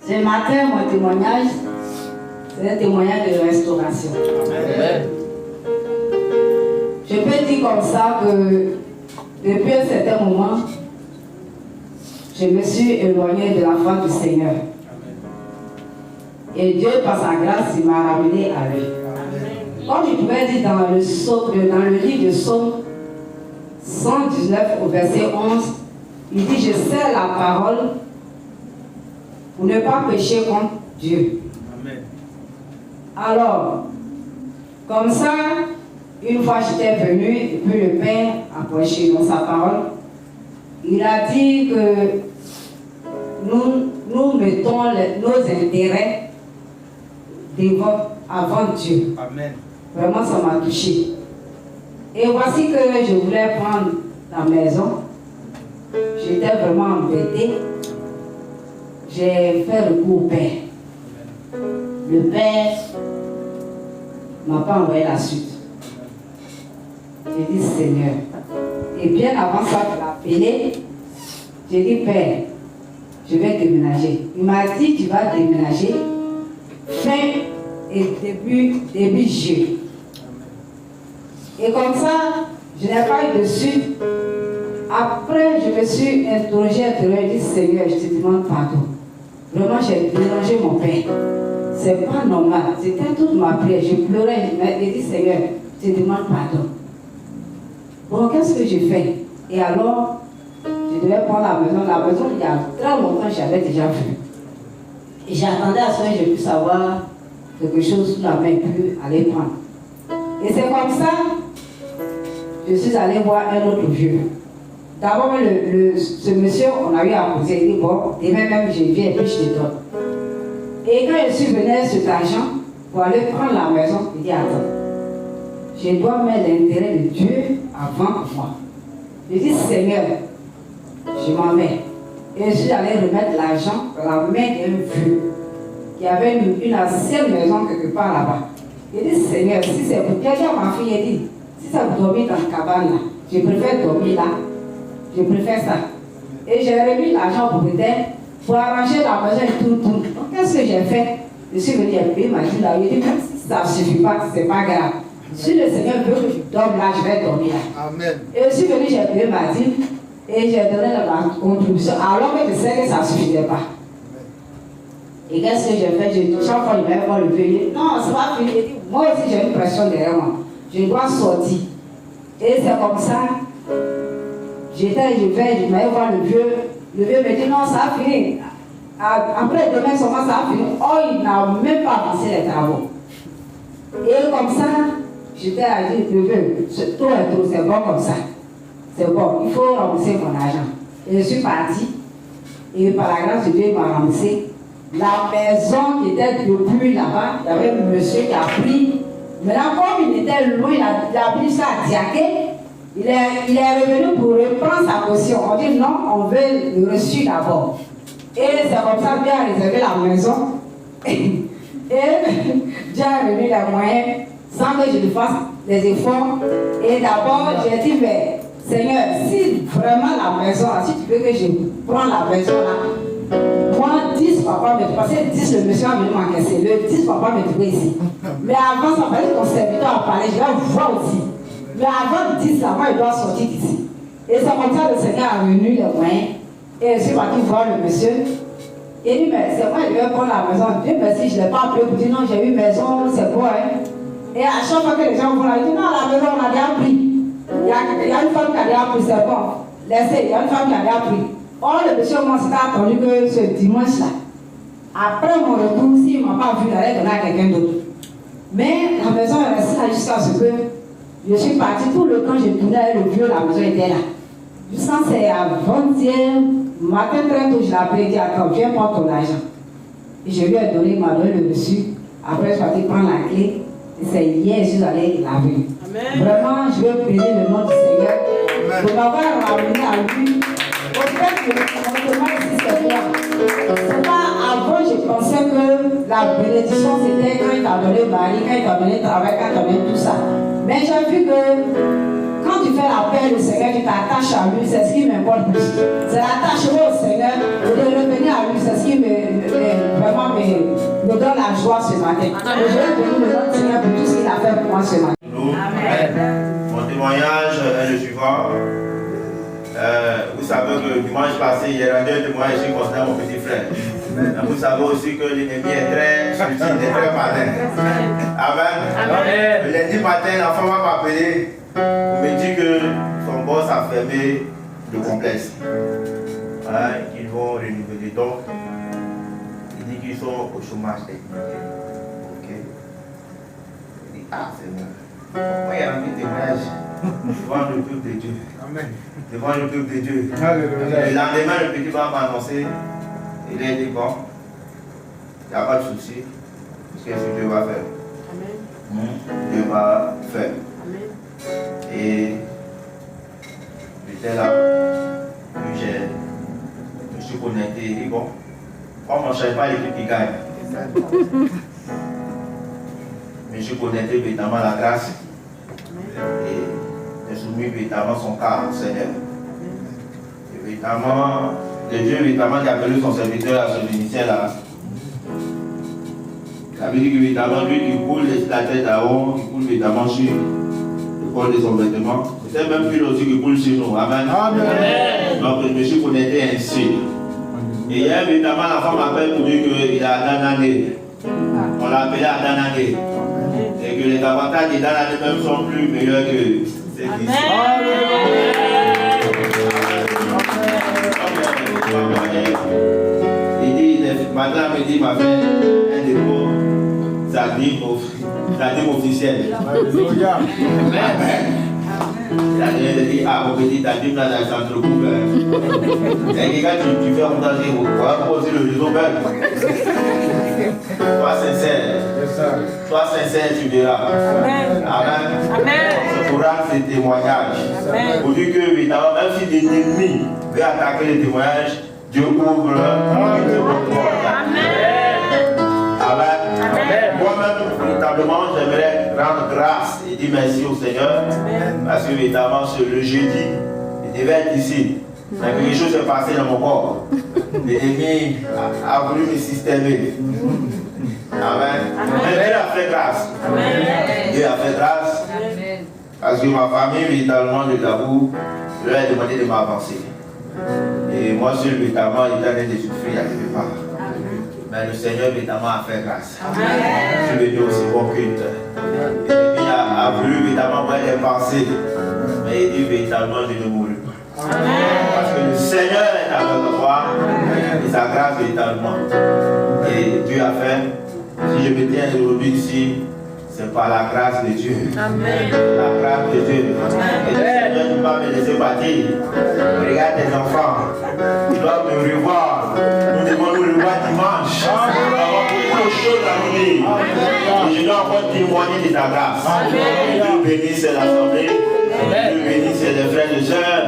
Ce matin, mon témoignage, c'est un témoignage de restauration. Amen. Je peux dire comme ça que depuis un certain moment, je me suis éloigné de la foi du Seigneur. Et Dieu, par sa grâce, il m'a ramené à lui. Comme je pouvais dire dans le livre de Psaume 119 au verset 11, il dit: je sais la parole pour ne pas pécher contre Dieu. Amen. Alors, comme ça, une fois j'étais venu, et puis le Père a prêché dans sa parole, il a dit que nous mettons nos intérêts avant Dieu. Amen. Vraiment, ça m'a touché. Et voici que je voulais prendre la maison. J'étais vraiment embêtée. J'ai fait recours au Père. Le Père ne m'a pas envoyé la suite. J'ai dit: Seigneur. Et bien avant ça, je l'ai appelé. J'ai dit: Père, je vais déménager. Il m'a dit: tu vas déménager fin et début juillet. Et comme ça, je n'ai pas eu de suite. Après, je me suis interrogée et dit: Seigneur, je te demande pardon. Vraiment, j'ai dérangé mon Père. C'est pas normal. C'était toute ma prière. Je pleurais. J'ai dit: Seigneur, je te demande pardon. Bon, qu'est-ce que j'ai fait? Et alors, je devais prendre la maison. La maison, il y a très longtemps, j'avais déjà vu. Et j'attendais à ce que je puisse avoir quelque chose sous la main pour aller prendre. Et c'est comme ça, je suis allé voir un autre vieux. D'abord, ce monsieur, on a eu à poser. Il dit: bon, demain même, je viens et puis je te donne. Et quand je suis venu avec cet argent pour aller prendre la maison, il dit: attends, je dois mettre l'intérêt de Dieu avant moi. Je dis: Seigneur, je m'en mets. Et je suis allé remettre l'argent dans la main d'un vieux qui avait une ancienne maison quelque part là-bas. Il dit: Seigneur, si c'est pour quelqu'un, ma fille, il dit: si ça vous dormir dans la cabane là, je préfère dormir là. Je préfère ça. Et j'ai remis l'argent pour peut-être pour arranger la maison et tout. Donc, qu'est-ce que j'ai fait? Je suis venu et il m'a dit là, il dit: même si ça ne suffit pas, c'est pas grave. Si le Seigneur veut que je dorme là, je vais dormir là. Amen. Et je suis venu, j'ai payé ma dîme et j'ai donné la contribution alors que je sais que ça ne suffisait pas. Et qu'est-ce que j'ai fait? Chaque fois, il m'avait voir le vieux. Il dit: non, c'est pas fini. Il dit: moi aussi, j'ai une pression derrière moi. Je dois sortir. Et c'est comme ça. Je m'allais voir le vieux. Le vieux me dit: non, ça a fini. Après, demain, seulement ça a fini. Oh, il n'a même pas avancé les travaux. Et comme ça, j'étais à dire: le vieux, tout est trop, c'est bon comme ça. C'est bon, il faut rembourser mon argent. Et je suis partie. Et par la grâce de Dieu, il m'a remboursé. La maison qui était depuis là-bas, il y avait un monsieur qui a pris. Maintenant, comme il était loin, il a pris ça à Diaké. Il est revenu pour reprendre sa caution. On dit: non, on veut le reçu d'abord. Et c'est comme ça que Dieu a réservé la maison. Et Dieu a remis les moyens sans que je ne fasse des efforts. Et d'abord, j'ai dit: mais Seigneur, si vraiment la maison, si tu veux que je prenne la maison là, moi, 10 papa me parce que 10 le monsieur a venu m'encaisser. Le 10 papa me trouvait ici. Mais avant, ça fallait que ton serviteur a parlé, je vais voir aussi. Mais avant 10 là, moi, il doit sortir d'ici. Et c'est comme ça que le Seigneur a venu les moyens. Et je suis parti voir le monsieur. Il dit: mais c'est moi, je vais prendre la maison. Dieu merci, je ne l'ai pas appelé pour dire: non, j'ai eu maison, c'est quoi, hein. Et à chaque fois que les gens vont là, ils disent: non, la maison, on a déjà pris. Il y a une femme qui a déjà pris, c'est bon. Laissez, il y a une femme qui a déjà pris. Or, le monsieur, moi, c'était attendu que ce dimanche-là. Après mon retour, s'il ne m'a pas vu, il allait donner à quelqu'un d'autre. Mais la maison est restée là jusqu'à ce que je suis partie. Tout le temps, je tournais le vieux, la maison était là. Jusqu'à c'est avant-hier, matin très tôt, je l'ai appelé et dit: attends, viens prendre ton argent. Et je lui ai donné, il m'a donné le reçu. Après, je suis partie prendre la clé. Et c'est hier, je suis allée laver. Vraiment, je veux bénir le nom du Seigneur pour m'avoir ramené à lui. Au fait, je me demande si c'est moi. C'est pas avant, je pensais que la bénédiction c'était quand il t'a donné mari, quand il t'a donné travail, quand il t'a donné tout ça. Mais j'ai vu que quand tu fais la paix du Seigneur, tu t'attaches à lui, c'est ce qui m'importe plus. C'est l'attachement au Seigneur, de revenir à lui, c'est ce qui me me donne la joie ce matin. Et je vais bénir le nom du Seigneur pour tout ce qu'il a fait pour moi ce matin. Amen. Mon témoignage est le suivant. Vous savez que dimanche passé, il y a rendu un témoignage ici concernant mon petit frère. Vous savez aussi que l'ennemi est très subtil, il est très malin. Amen. Le lundi matin, l'enfant m'a appelé pour me dire que son boss a fermé le complexe. Qu'ils vont renouveler. Donc, il dit qu'ils sont au chômage technique. Ok. Il dit, ah, c'est bon. Pourquoi il y a un petit témoignage devant le peuple de Dieu? Amen. Devant le peuple de Dieu. Le lendemain, le petit va m'annoncer. Il a dit, bon, il n'y a pas de souci. Qu'est-ce que Dieu va faire? Amen. Dieu va faire. Amen. Et j'étais là, puis je me suis connecté. Et dit, bon, comme on ne cherche pas l'équipe qui gagne. Mais je suis connecté évidemment à la grâce. Et j'ai soumis évidemment son cas au Seigneur. Évidemment, le Dieu évidemment qui a appelé son serviteur à ce ministère-là. Ça veut dire qu'évidemment, lui qui coule la tête d'Aaron, qui coule évidemment sur le col de son vêtement, c'est même plus aussi qui coule sur nous. Amen. Amen. Donc je me suis connecté ainsi. Et hier, évidemment, la femme m'appelle pour dire qu'il a Dananné. On l'a appelé à Dananné. Et que les avantages de Dananné même sont plus meilleurs que ceux qui sont. Il dit, madame me dit, ma fille, un dépôt, ça dit officiel. Alléluia. Il dit, ah, mon petit, ta dîme là, ça te recoupe. Et quand tu fais un danger, on va poser le réseau belle. Sois sincère. Sois sincère, tu verras. Amen. Amen. C'est pour rendre ces témoignages. Pour dire que, évidemment, même si des ennemis veulent attaquer les témoignages, Dieu ouvre une seconde porte. Amen. Amen. Moi-même, véritablement, j'aimerais rendre grâce et dire merci au Seigneur. Parce que, évidemment, le jeudi, il devait être ici. Mais quelque chose s'est passé dans mon corps. L'ennemi a voulu me systémer. Amen. Mais Dieu a fait grâce. Amen. Dieu a fait grâce. Amen. Parce que ma famille, véritablement, de Gabou, je leur ai demandé de m'avancer. Et moi, seul, véritablement, il était en train de souffrir à quelque part. Mais le Seigneur, évidemment, a fait grâce. Je suis venu aussi bon culte. L'ennemi a voulu, évidemment, avoir des pensées. Mais il dit, véritablement, je ne mourrai pas. Parce que le Seigneur est avec moi. Et sa grâce, véritablement. Et Dieu a fait. Si je me tiens aujourd'hui ici, c'est par la grâce de Dieu. Amen. La grâce de Dieu. Et le Seigneur ne va me laisser partir. Regarde tes enfants. Ils doivent me revoir. Nous devons nous revoir dimanche. Nous avons beaucoup de choses à nous dire. Et je dois encore témoigner de ta grâce. Dieu bénisse l'assemblée. Dieu bénisse les frères et sœurs.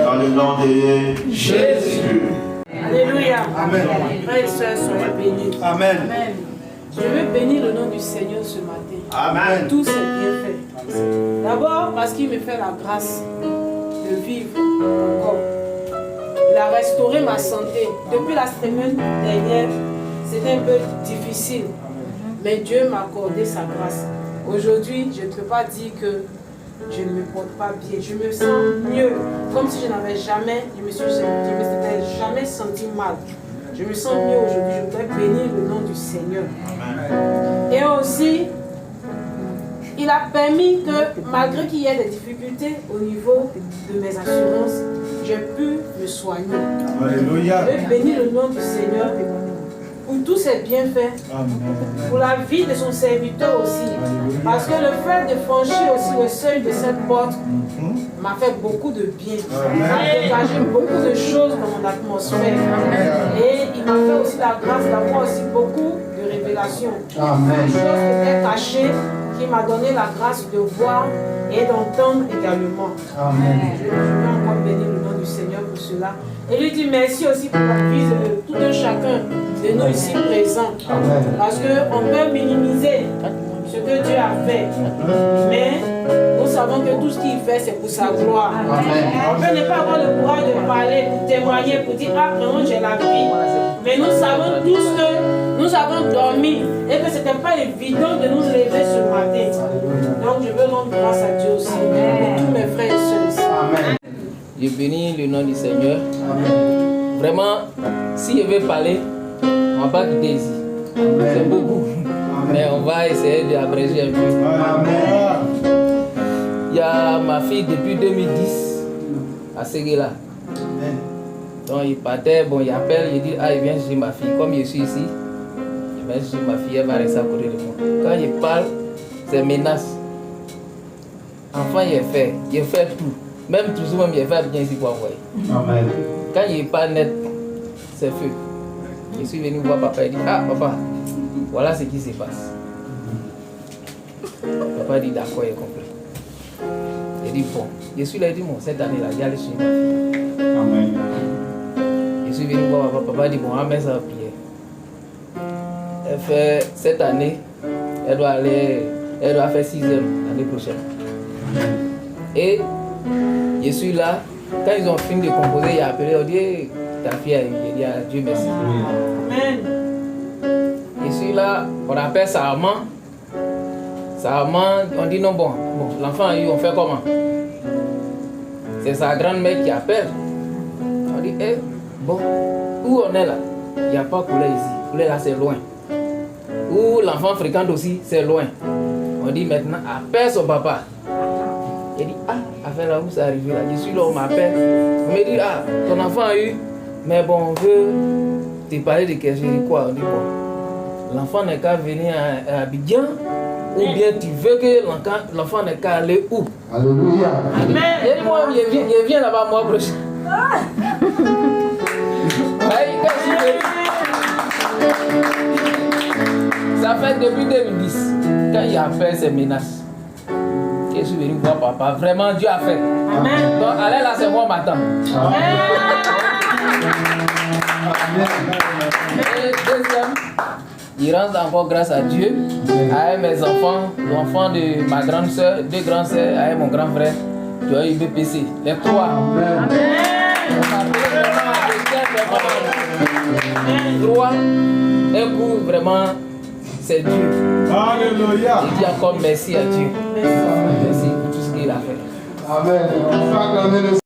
Dans le nom de Jésus. Alléluia. Amen. Frères et sœurs, soyez bénis. Amen. Amen. Je veux bénir le nom du Seigneur ce matin. Amen. Tout s'est bien fait. D'abord parce qu'il me fait la grâce de vivre encore. Il a restauré ma santé. Depuis la semaine dernière, c'était un peu difficile. Mais Dieu m'a accordé sa grâce. Aujourd'hui, je ne peux pas dire que je ne me porte pas bien. Je me sens mieux. Comme si je n'avais jamais, je me s'étais jamais senti mal. Je me sens mieux aujourd'hui. Je voudrais bénir le nom du Seigneur. Amen. Et aussi, il a permis que, malgré qu'il y ait des difficultés au niveau de mes assurances, j'ai pu me soigner. Alléluia. Je veux bénir le nom du Seigneur pour tous ses bienfaits, pour la vie de son serviteur aussi. Parce que le fait de franchir aussi le seuil de cette porte m'a fait beaucoup de bien. Il m'a dégagé beaucoup de choses dans mon atmosphère. Et il m'a fait aussi la grâce d'avoir aussi beaucoup de révélations. Des choses qui étaient cachées, qui m'a donné la grâce de voir et d'entendre également. Je veux encore bénir le nom du Seigneur pour cela. Et lui dit merci aussi pour la vie de tout un chacun de nous ici présents. Parce qu'on peut minimiser ce que Dieu a fait. Mais nous savons que tout ce qu'il fait, c'est pour sa gloire. On peut ne pas avoir le courage de parler, pour témoigner, pour dire ah vraiment j'ai la vie. Mais nous savons tous que nous avons dormi et que ce n'était pas évident de nous lever ce matin. Donc je veux rendre grâce à Dieu aussi, et tous mes frères et sœurs ici. Amen. Je bénis le nom du Seigneur. Amen. Vraiment, si je veux parler, on ne va pas quitter ici. C'est beaucoup. Amen. Mais on va essayer d'abréger un peu. Amen. Il y a ma fille depuis 2010 à Séguéla. Donc il partait, bon il appelle, il dit ah il vient chez ma fille. Comme je suis ici, il vient chez ma fille, elle va rester à côté de moi. Quand il parle, c'est menace. Enfant il fait tout. Même toujours même il fait bien ici pour envoyer. Amen. Quand il parle net, c'est feu. Je suis venu voir papa, il dit ah papa, voilà ce qui se passe. Papa dit d'accord, il a compris. Il dit bon, je suis là, il dit bon, cette année-là, j'allais chez ma fille. Amen. Je suis venu voir papa, papa dit bon, amène ça à prière. Elle fait cette année, elle doit faire 6e l'année prochaine. Et je suis là, quand ils ont fini de composer, il a appelé, il dit ta fille a eu, il dit à Dieu merci. Amen. Je suis là, on appelle sa maman. Sa maman, on dit non, bon l'enfant a eu, on fait comment? C'est sa grand-mère qui appelle. On dit, bon, où on est là? Il n'y a pas couleur ici. Couleur là, c'est loin. Où l'enfant fréquente aussi, c'est loin. On dit maintenant, appelle son papa. Il dit, ah, afin là où c'est arrivé là. Je suis là, on m'appelle. On me dit, ah, ton enfant a eu, mais bon, on veut te parler de quelque chose. Quoi? On dit, bon, l'enfant n'est qu'à venir à Abidjan. Ou bien tu veux que l'enfant n'est qu'à aller où? Alléluia. Amen. Et moi, je viens là-bas mois prochain. Ça fait depuis 2010, quand il a fait ses menaces, que je suis venu voir papa. Vraiment, Dieu a fait. Amen. Donc, allez là, c'est moi maintenant. Amen. Et deuxième, il rend encore grâce à Dieu, à mes enfants, l'enfant de ma grande soeur, 2 grandes soeurs, à mon grand frère, tu as eu BPC, les 3. Amen. 3, un coup vraiment, c'est Dieu. Alléluia. Je dis encore merci à Dieu. Merci pour tout ce qu'il a fait. Amen.